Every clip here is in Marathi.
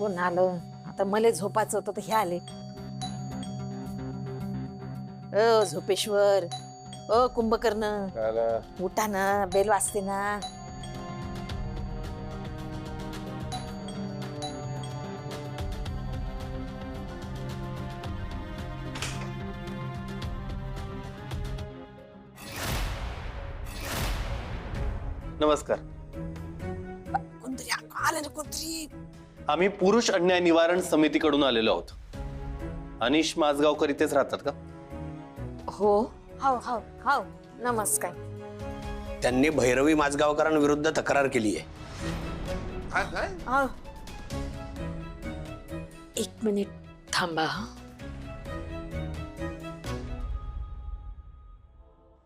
कोण आलं आता मला झोपायचं होतं तर हे आले. झोपेश्वर, कुंभकर्ण, उठा ना, बेल वाजते ना. नमस्कार. कोणतरी आलं ना कोणतरी. आम्ही पुरुष अन्याय निवारण समितीकडून आलेलो आहोत. अनिश माझगावकर इथेच राहतात का? हो हो हो हो. नमस्कार. त्यांनी भैरवी माझगावकरांविरुद्ध तक्रार केली आहे. हो. एक मिनिट थांबा.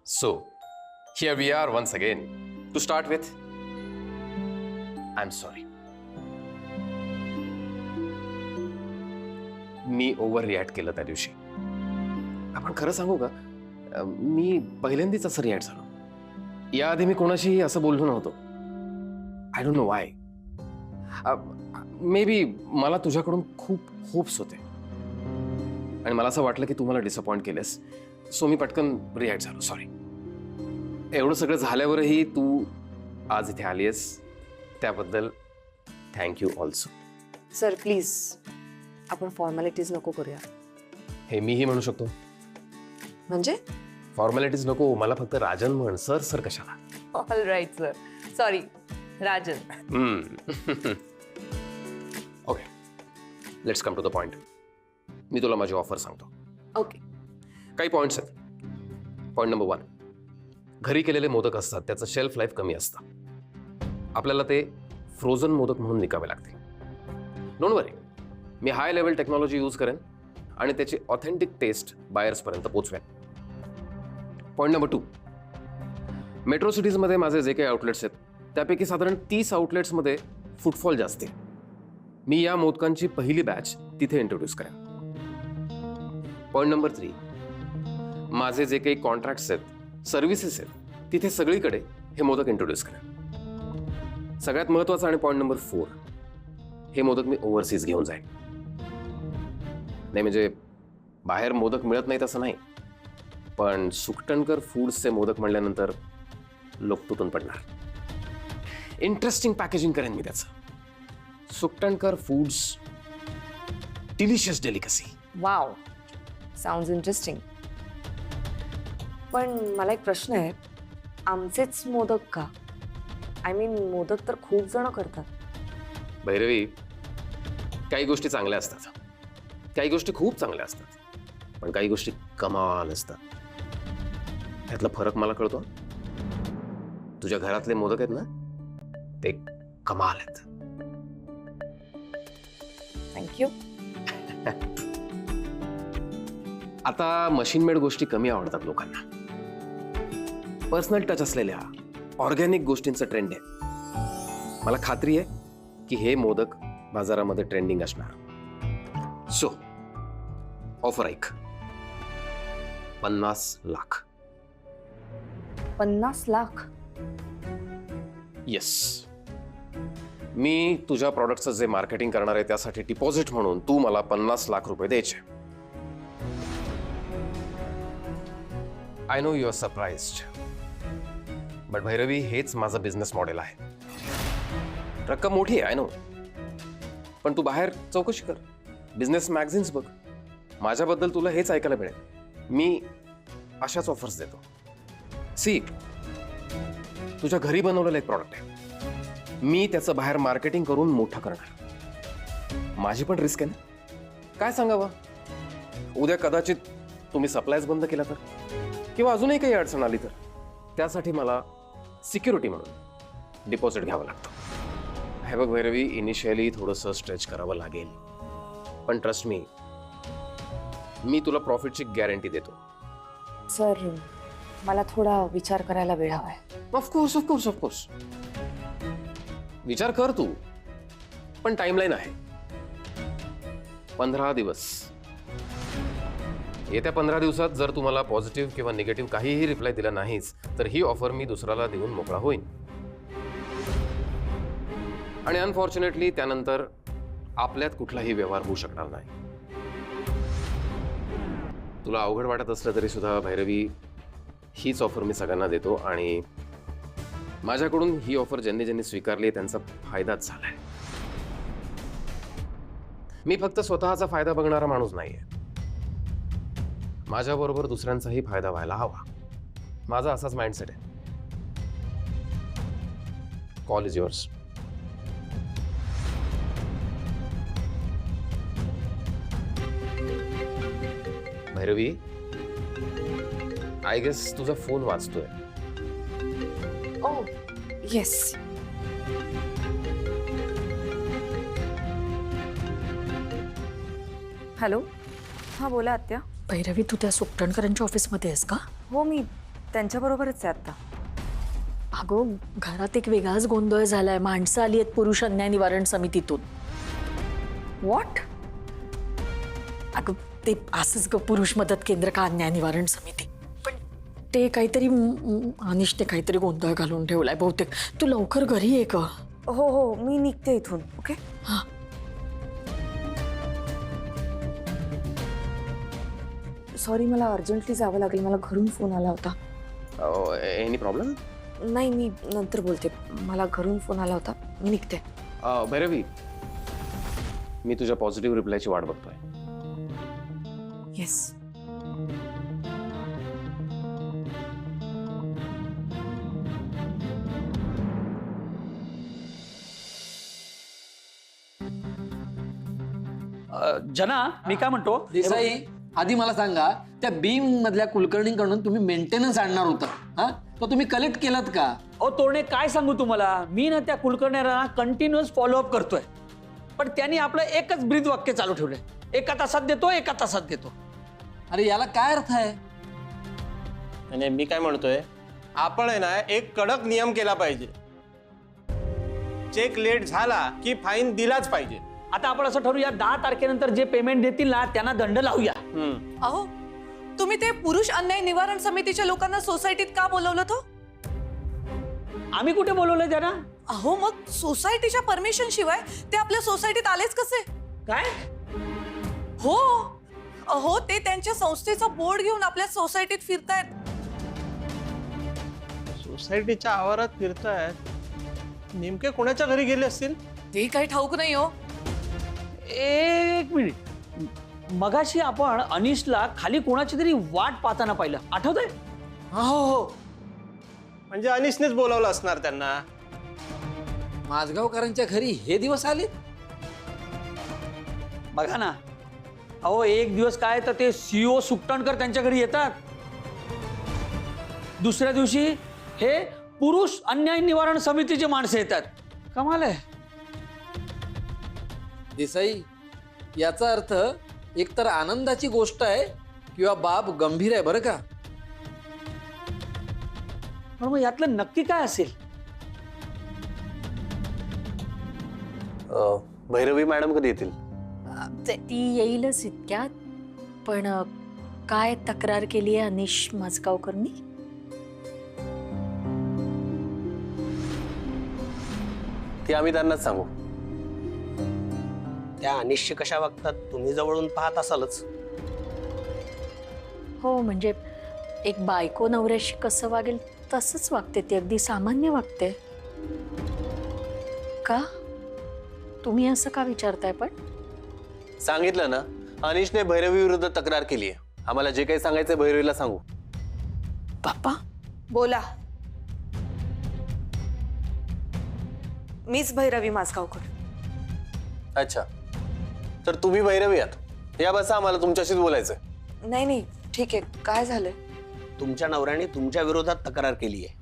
So, here we are once again. To start with, I'm sorry. Me over react केलं त्या दिवशी. आपण खरं सांगू का, मी पहिल्यांदाच असं रिॲक्ट झालो. याआधी मी कोणाशीही असं बोललो नव्हतो. I don't know Y. May be मला तुझ्याकडून खूप होप्स होते आणि मला असं वाटलं की तू मला डिसअपॉइंट केलेस, सो मी पटकन रिॲक्ट झालो. सॉरी. एवढं सगळं झाल्यावरही तू आज इथे आलीयस त्याबद्दल थँक्यू ऑल्सो. सर प्लीज आपण फॉर्मॅलिटीज नको करूया. हे मीही म्हणू शकतो. म्हणजे फॉर्मॅलिटीज नको, मला फक्त राजन म्हण. सर सर कशाला? All right sir. Sorry Rajan. Okay, let's come to the point. मी तुला माझी ऑफर सांगतो. ओके. काही पॉईंट्स आहेत. पॉईंट नंबर 1, घरी केलेले मोदक असतात त्याचं शेल्फ लाईफ कमी असतं. आपल्याला ते फ्रोझन मोदक म्हणून विकावे लागतील. डोंट वरी, मी हाय लेवल टेक्नॉलॉजी यूज करेन आणि त्याची ऑथेंटिक टेस्ट बायर्सपर्यंत पोचवेन. पॉईंट नंबर 2, मेट्रो सिटीजमध्ये माझे जे काही आउटलेट्स आहेत त्यापैकी साधारण 30 आउटलेट्समध्ये फुटफॉल जास्त आहे. मी या मोदकांची पहिली बॅच तिथे इंट्रोड्यूस करेन. पॉईंट नंबर 3, माझे जे काही कॉन्ट्रॅक्ट्स आहेत, सर्व्हिसेस आहेत, तिथे सगळीकडे हे मोदक इंट्रोड्यूस करेन. सगळ्यात महत्त्वाचा आणि पॉईंट नंबर 4, हे मोदक मी ओव्हरसीज घेऊन जाईन. नाही म्हणजे बाहेर मोदक मिळत नाहीत असं नाही, पण सुकटणकर फूड्सचे मोदक म्हणल्यानंतर लोक तुटून पडणार. इंटरेस्टिंग पॅकेजिंग करेन मी त्याचं. Suktankar foods, delicious delicacy. Wow, sounds interesting. पण मला एक प्रश्न आहे, आमचेच मोदक का? आय मीन मोदक तर खूप जण करतात. भैरवी, काही गोष्टी चांगल्या असतात, काही गोष्टी खूप चांगल्या असतात, पण काही गोष्टी कमाल असतात. त्यातला फरक मला कळतो. तुझ्या घरातले मोदक आहेत ना, ते कमाल आहेत. थँक्यू. आता मशीन मेड गोष्टी कमी आवडतात लोकांना. पर्सनल टच असलेल्या ऑर्गॅनिक गोष्टींचा ट्रेंड आहे. मला खात्री आहे की हे मोदक बाजारामध्ये ट्रेंडिंग असणार. सो ऑफर ऐक. 50 लाख. 50 लाख? येस. मी तुझ्या प्रॉडक्टचं जे मार्केटिंग करणार आहे त्यासाठी डिपॉझिट म्हणून तू मला 50 लाख रुपये द्यायचे. I know you are surprised, but Bhairavi, हेच माझं बिझनेस मॉडेल आहे. रक्कम मोठी आहे, आय नो, पण तू बाहेर चौकशी कर, बिझनेस मॅगझिन्स बघ. माझ्याबद्दल तुला हेच ऐकायला मिळेल. मी अशाच ऑफर्स देतो. सी, तुझ्या घरी बनवलेलं एक प्रॉडक्ट आहे, मी त्याचं बाहेर मार्केटिंग करून मोठं करणार. माझी पण रिस्क आहे ना. काय सांगावं, उद्या कदाचित तुम्ही सप्लायच बंद केला तर, किंवा अजूनही काही अडचण आली तर, त्यासाठी मला सिक्युरिटी म्हणून डिपॉझिट घ्यावं लागतं. हे बघ भैरवी, इनिशियली थोडंसं स्ट्रेच करावं लागेल, पण ट्रस्ट मी तुला प्रॉफिटची गॅरंटी देतो. सर मला थोडा विचार करायला वेळ हवाय. ऑफकोर्स ऑफकोर्स ऑफकोर्स, विचार कर तू, पण टाइमलाईन आहे 15 दिवस. येत्या 15 दिवसात जर तुम्हाला पॉझिटिव्ह किंवा निगेटिव्ह काहीही रिप्लाय दिला नाहीच तर ही ऑफर मी दुसऱ्याला देऊन मोकळा होईन. आणि अनफॉर्च्युनेटली त्यानंतर आपल्यात कुठलाही व्यवहार होऊ शकणार नाही. तुला अवघड वाटत असलं तरी सुद्धा भैरवी, हीच ऑफर मी सगळ्यांना देतो आणि माझ्याकडून ही ऑफर ज्यांनी ज्यांनी स्वीकारली त्यांचा फायदाच झालाय. मी फक्त स्वतःचा फायदा बघणारा माणूस नाहीये. माझ्याबरोबर दुसऱ्यांचाही फायदा व्हायला हवा. माझा असाच माइंडसेट आहे. Call is yours. Bhairavi, I guess तुझा फोन वाजतोय. Oh yes. हॅलो, हां बोला आत्या. भैरवी, तू त्या सुकटणकरांच्या ऑफिसमध्ये आहेस का? हो, मी त्यांच्याबरोबरच आहे आत्ता. अगं, घरात एक वेगळाच गोंधळ झालाय. माणसं आली आहेत पुरुष अन्याय निवारण समितीतून. व्हॉट? अगं, ते असंच ग, पुरुष मदत केंद्र का अन्याय निवारण समिती. पण ते काहीतरी अनिशने काहीतरी गोंधळ घालून ठेवलाय बहुतेक. तू लवकर घरी ये ग. हो हो, मी निघते इथून. ओके. हा. सॉरी, मला अर्जंटली जावं लागेल. मला घरून फोन आला होता. Any problem? नाही, मी नंतर बोलते. मला घरून फोन आला होता. मी निघते. भैरवी, मी तुझ्या पॉझिटिव्ह रिप्लायची वाट बघतोय. येस. जना, मी काय म्हणतो, देसाई, आधी मला सांगा, त्या बीम मधल्या कुलकर्णींकडून तुम्ही मेंटेनन्स आणणार होता, हा? तो तुम्ही कलेक्ट केलात का? अहो तोरणे, काय सांगू तुम्हाला, मी ना त्या कुलकर्ण्यांना कंटिन्युअस फॉलोअप करतोय, पण त्यांनी आपलं एकच ब्रीद वाक्य चालू ठेवलंय, 1 तासात देतो, 1 तासात देतो. अरे याला काय अर्थ आहे? आणि मी काय म्हणतोय, आपण आहे ना एक कडक नियम केला पाहिजे. चेक लेट झाला की फाईन दिलाच पाहिजे. आता आपण असं ठरवूया, 10 तारखेनंतर जे पेमेंट देतील ना त्यांना दंड लावूया. अहो, तुम्ही ते पुरुष अन्याय निवारण समितीच्या लोकांना सोसायटीत का बोलवलं तो? आम्ही कुठे बोलवलंय त्यांना? अहो, मग सोसायटीच्या परमिशन शिवाय ते आपल्या सोसायटीत आलेच कसे? काय? हो अहो, ते त्यांच्या संस्थेचा बोर्ड घेऊन आपल्या सोसायटीत फिरतायत. सोसायटीच्या आवारात फिरतायत, नेमके कोणाच्या घरी गेले असतील? ते काही ठाऊक नाही हो. एक मिनिट, मगाशी आपण अनिशला खाली कोणाची तरी वाट पाहताना पाहिलं, आठवतंय? हो, म्हणजे अनिशनेच बोलावलं असणार त्यांना. माझगावकरांच्या घरी हे दिवस आले? बघा ना, अहो एक दिवस काय तर ते CEO सुकटणकर त्यांच्या घरी येतात, दुसऱ्या दिवशी हे पुरुष अन्याय निवारण समितीचे माणसं येतात. कमाल आहे. देसाई, याचा अर्थ एकतर आनंदाची गोष्ट आहे किंवा बाब गंभीर आहे, बरं का? पण मग यातलं नक्की काय असेल? भैरवी मॅडम कधी येतील? ती येईलच इतक्यात. पण काय तक्रार केली आहे अनिश माझगावकरनी? ती आम्ही त्यांनाच सांगू. त्या अनिश्चित कशा वागतात तुम्ही जवळून पाहत असालच. हो, म्हणजे एक बायको नवऱ्याशी कसं वागेल तसंच वागते ती. अगदी सामान्य वागते. का तुम्ही असं का विचारताय? पण सांगितलं ना, अनिशने भैरवी विरुद्ध तक्रार केली आहे. आम्हाला जे काही सांगायचंय भैरवीला सांगू. बाप्पा, बोला. मीच भैरवी माझगावकर. अच्छा, तर तुम्ही भैरवी आहात. या बसा, आम्हाला तुमच्याशीच बोलायचंय. नाही नाही, ठीक आहे. काय झालंय? तुमच्या नवऱ्याने तुमच्या विरोधात तक्रार केली आहे.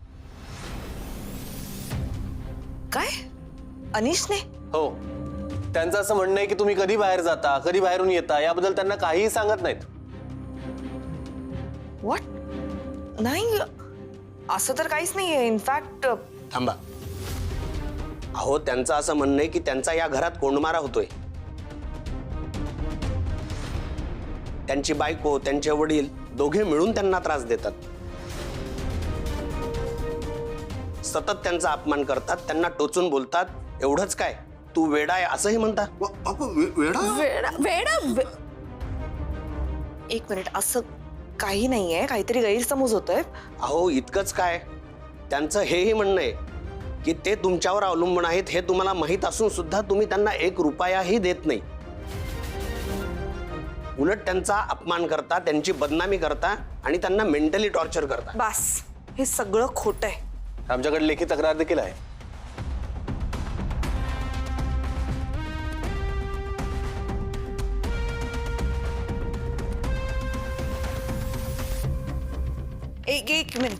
काय? अनिशने? हो, त्यांचं असं म्हणणं आहे की तुम्ही कधी बाहेर जाता, कधी बाहेरून येता, याबद्दल त्यांना काहीही सांगत नाहीत. व्हॉट? नाही, असं तर काहीच नाहीये. इनफॅक्ट थांबा. अहो, त्यांचं असं म्हणणं आहे की त्यांचा या घरात कोंडमारा होतोय. त्यांची बायको, त्यांचे वडील दोघे मिळून त्यांना त्रास देतात, सतत त्यांचा अपमान करतात, त्यांना टोचून बोलतात. एवढंच काय, तू वेडा आहे असंही म्हणता? एक मिनिट, असं काही नाहीये, काहीतरी गैरसमज होतोय. अहो इतकंच काय, त्यांचं हेही म्हणणं आहे की ते तुमच्यावर अवलंबून आहेत हे तुम्हाला माहीत असून सुद्धा तुम्ही त्यांना 1 रुपयाही देत नाही. उलट त्यांचा अपमान करता, त्यांची बदनामी करता आणि त्यांना मेंटली टॉर्चर करता. बास, हे सगळं खोटं आहे. आमच्याकडे लेखी तक्रार देखील आहे. एक मिनिट,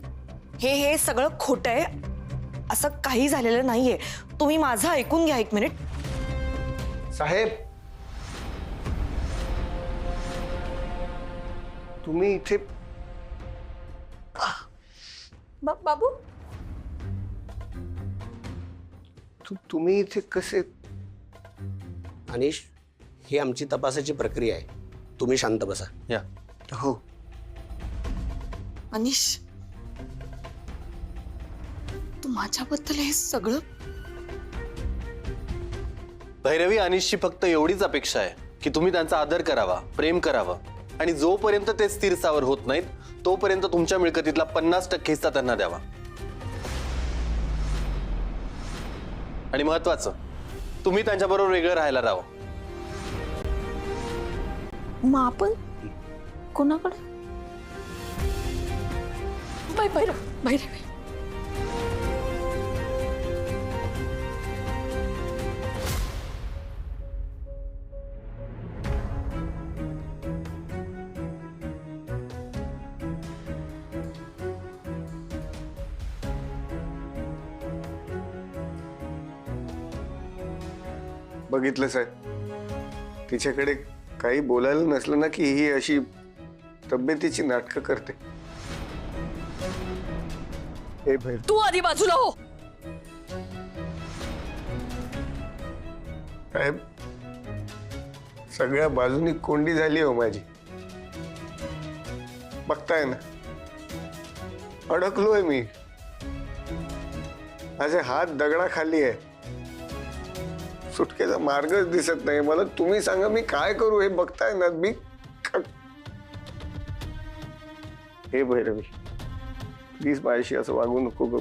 हे सगळं खोटं आहे, असं काही झालेलं नाहीये. तुम्ही माझं ऐकून घ्या 1 मिनिट. साहेब, तुम्ही इथे बाबू, तुम्ही इथे कसे? अनिश, ही आमची तपासाची प्रक्रिया आहे, तुम्ही शांत बसा. या. हो, अनिश, तू माझ्याबद्दल हे सगळं? भैरवी, अनिशची फक्त एवढीच अपेक्षा आहे की तुम्ही त्यांचा आदर करावा, प्रेम करावं आणि जोपर्यंत ते स्थिर स्थावर होत नाहीत तोपर्यंत तुमच्या मिळकतीतला 50% हिस्सा त्यांना द्यावा. आणि महत्वाचं, तुम्ही त्यांच्याबरोबर वेगळं राहायला राहावं. मग आपण कोणाकडे? भैरवी, बघितलं साहेब, तिच्याकडे काही बोलायला नसलं ना की ही अशी तब्येतीची नाटकं करते. हे भैर, तू आधी बाजूला हो. साहेब, सगळ्या बाजूनी कोंडी झाली हो माझी. बघताय ना, अडकलोय मी. माझे हात दगडाखाली आहे, सुटकेचा मार्गच दिसत नाही मला. तुम्ही सांगा मी काय करू? हे बघताय ना मी. हे भैरवी, प्लीज माझ्याशी असं वागू नको ग.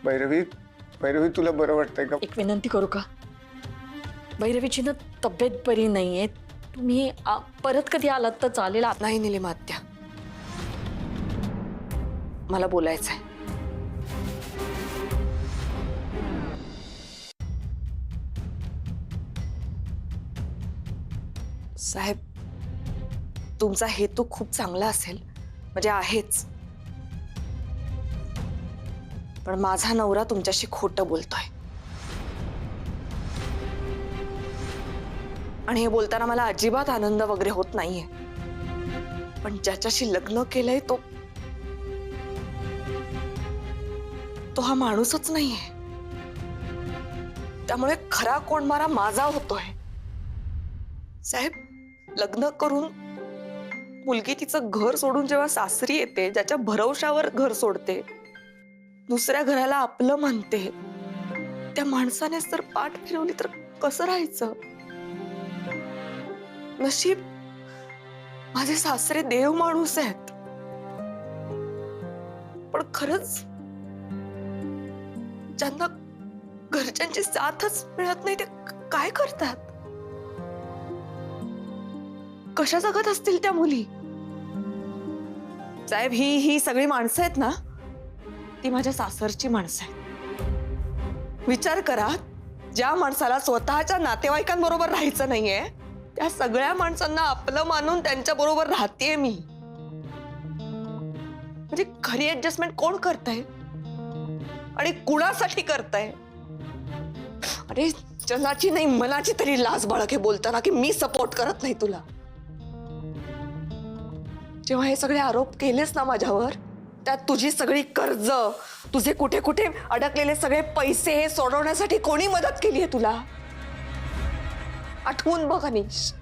भैरवी, तुला बरं वाटतंय का? एक विनंती करू का? भैरवीची ना तब्येत बरी नाहीये. तुम्ही परत कधी आलात तर चालेल. नाही निलिमात्या, मला बोलायचंय. साहेब, तुमचा हेतू खूप चांगला असेल, म्हणजे आहेच, पण माझा नवरा तुमच्याशी खोटं बोलतोय. आणि हे बोलताना मला अजिबात आनंद वगैरे होत नाहीये. पण ज्याच्याशी लग्न केलंय तो हा माणूसच नाहीये. त्यामुळे खरा कोंडमारा माझा होतोय. साहेब, लग्न करून मुलगी तिचं घर सोडून जेव्हा सासरी येते, ज्याच्या भरवशावर घर सोडते, दुसऱ्या घराला आपलं म्हणते, त्या माणसानेच जर पाठ फिरवली तर कसं राहायचं? नशीब माझे सासरे देव माणूस आहेत, पण खरंच ज्यांना घरच्यांची साथच मिळत नाही ते काय करतात? कशा जगत असतील त्या मुली? साहेब, ही सगळी माणसं आहेत ना, ती माझ्या सासरची माणसं आहेत. विचार करा, ज्या माणसाला स्वतःच्या नातेवाईकांबरोबर राहायचं नाहीये, त्या सगळ्या माणसांना आपलं मानून त्यांच्या बरोबर राहतेय मी. म्हणजे खरी ऍडजस्टमेंट कोण करतंय आणि कुणासाठी करतंय? अरे, जनाची नाही मनाची तरी लाज बाळग हे बोलताना की मी सपोर्ट करत नाही तुला. जेव्हा हे सगळे आरोप केलेस ना माझ्यावर, त्यात तुझी सगळी कर्ज, तुझे कुठे कुठे अडकलेले सगळे पैसे हे सोडवण्यासाठी कोणी मदत केली आहे तुला? आठवून बघ अनिश.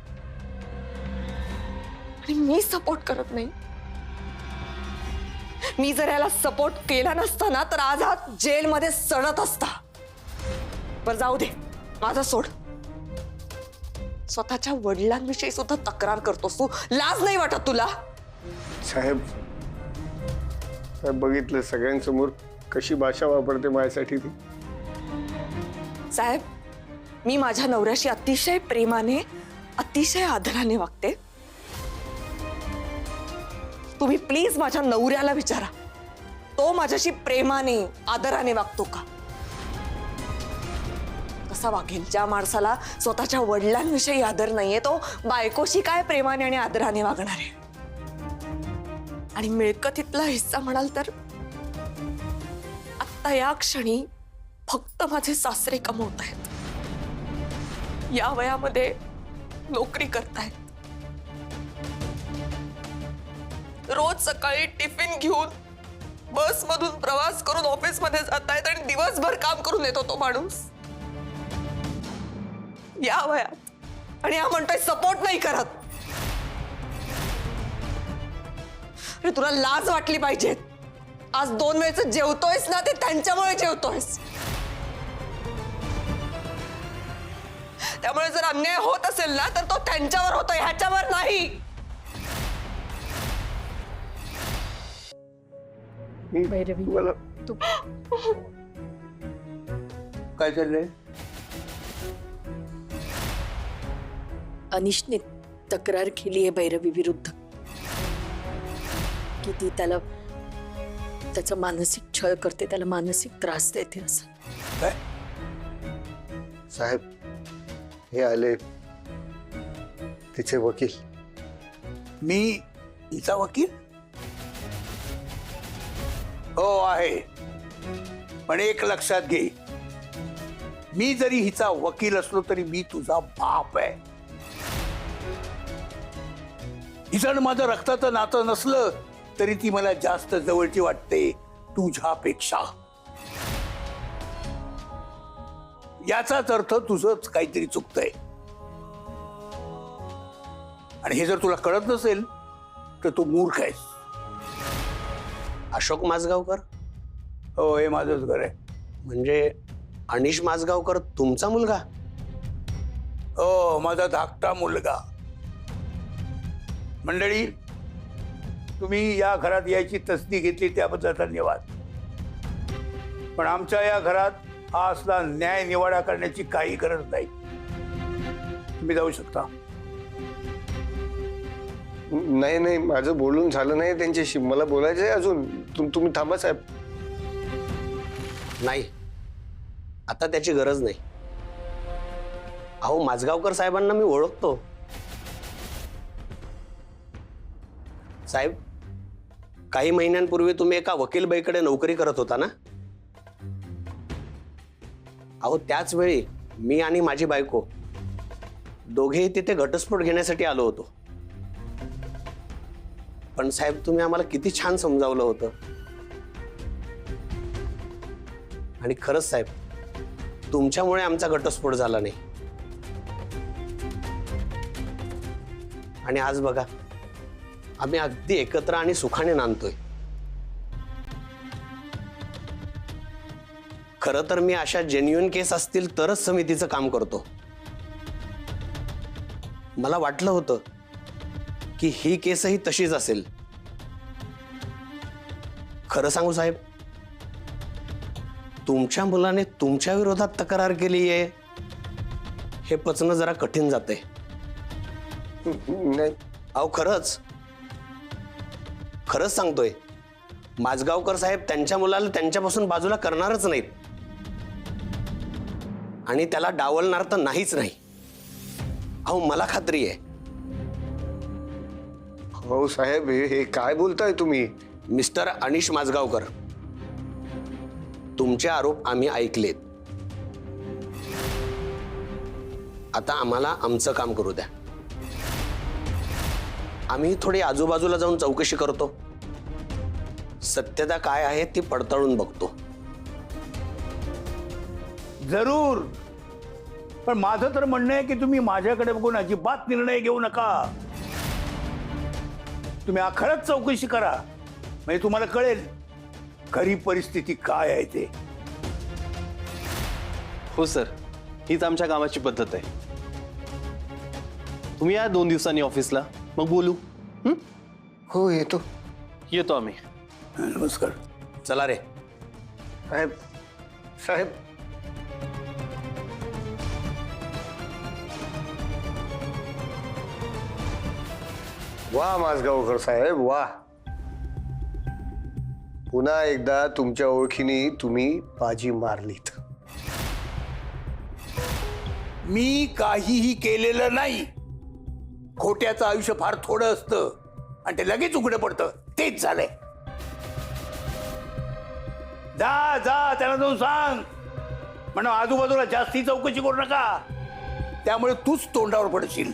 आणि मी सपोर्ट करत नाही. मी जर याला सपोर्ट केला नसता ना, तर आज हा जेलमध्ये सडत असता. बरं जाऊ दे, माझा सोड. स्वतःच्या वडिलांविषयी सुद्धा तक्रार करतोस तू. लाज नाही वाटत तुला? साहेब साहेब बघितलं सगळ्यांसमोर कशी भाषा वापरते माझ्यासाठी ती. साहेब, मी माझ्या नवऱ्याशी अतिशय प्रेमाने, अतिशय आदराने वागते. तुम्ही प्लीज माझ्या नवऱ्याला विचारा, तो माझ्याशी प्रेमाने, आदराने वागतो का? कसा वागेल? ज्या माणसाला स्वतःच्या वडिलांविषयी आदर नाहीये, तो बायकोशी काय प्रेमाने आणि आदराने वागणार आहे? आणि मिळकतीतला हिस्सा म्हणाल तर आत्ता या क्षणी फक्त माझे सासरे कमवत आहेत. या वयामध्ये नोकरी करतायत. रोज सकाळी टिफिन घेऊन बस मधून प्रवास करून ऑफिस मध्ये जातायत आणि दिवसभर काम करून येतो तो माणूस या वयात. आणि हा म्हणतोय सपोर्ट नाही करत. अरे तुला लाज वाटली पाहिजे. आज 2 वेळेचं जेवतोयस ना, ते त्यांच्यामुळे जेवतोयस. त्यामुळे जर अन्याय होत असेल ना, तर तो त्यांच्यावर होतोय, ह्याच्यावर नाही. भैरवी, मला तू काय चाललंय? अनिशने तक्रार केली आहे भैरवी विरुद्ध की ती त्याला त्याचा मानसिक छळ करते, त्याला मानसिक त्रास देते असं. काय? साहेब हे आले तिचे वकील. मी हिचा वकील? हो आहे, पण एक लक्षात घे, मी जरी हिचा वकील असलो तरी मी तुझा बाप आहे. हिचं आणि माझं रक्ताचं नातं नसलं तरी ती मला जास्त जवळची वाटते तुझ्यापेक्षा. याचाच अर्थ तुझंच काहीतरी चुकतंय. आणि हे जर तुला कळत नसेल तर तू मूर्ख आहेस. अशोक माझगावकर हो, हे माझंच घर आहे. म्हणजे अनिश माझगावकर तुमचा मुलगा? हो, माझा धाकटा मुलगा. मंडळी, तुम्ही या घरात यायची तसदी घेतली त्याबद्दल धन्यवाद. पण आमच्या या घरात हा असला न्याय निवाडा करण्याची काही गरज नाही. तुम्ही जाऊ शकता. नाही नाही, माझं बोलून झालं नाही त्यांच्याशी. मला बोलायचं आहे अजून. तुम्ही थांबा साहेब. नाही, आता त्याची गरज नाही. अहो, माझगावकर साहेबांना मी ओळखतो. साहेब, काही महिन्यांपूर्वी तुम्ही एका वकीलबाईकडे नोकरी करत होता ना? अहो, त्याच वेळी मी आणि माझी बायको दोघेही तिथे घटस्फोट घेण्यासाठी आलो होतो. पण साहेब, तुम्ही आम्हाला किती छान समजावलं होतं. आणि खरंच साहेब, तुमच्यामुळे आमचा घटस्फोट झाला नाही. आणि आज बघा, आम्ही अगदी एकत्र आणि सुखाने नांदतोय. खरं तर मी अशा जेन्युइन केस असतील तरच समितीचं काम करतो. मला वाटलं होतं की ही केसही तशीच असेल. खरं सांगू साहेब, तुमच्या मुलाने तुमच्या विरोधात तक्रार केली आहे हे पचणं जरा कठीण जातंय. नाही अहो, खरंच सांगतोय, माझगावकर साहेब त्यांच्या मुलाला त्यांच्यापासून बाजूला करणारच नाहीत. आणि त्याला डावलणार तर नाहीच नाही. अहो, मला खात्री आहे. हो साहेब, हे काय बोलताय तुम्ही? मिस्टर अनिश माझगावकर, तुमचे आरोप आम्ही ऐकलेत. आता आम्हाला आमचं काम करू द्या. आम्ही थोडी आजूबाजूला जाऊन चौकशी करतो. सत्यता काय आहे ती पडताळून बघतो. जरूर. पण माझं तर म्हणणं आहे की तुम्ही माझ्याकडे बघून अजिबात निर्णय घेऊ नका. तुम्ही खरंच चौकशी करा, म्हणजे तुम्हाला कळेल खरी परिस्थिती काय आहे ते. हो सर, हीच आमच्या कामाची पद्धत आहे. तुम्ही या 2 दिवसांनी ऑफिसला, मग बोलू. हो येतो. येतो आम्ही. नमस्कार. चला रे. साहेब साहेब वा माजगावकर साहेब वा. पुन्हा एकदा तुमच्या ओळखीने तुम्ही बाजी मारलीत. मी काहीही केलेलं नाही. खोट्याचं आयुष्य फार थोडं असतं आणि ते लगेच उघडं पडतं. तेच झालंय. जा जा त्याला जाऊन सांग म्हणून आजूबाजूला जास्ती चौकशी करू नका. त्यामुळे तूच तोंडावर पडशील.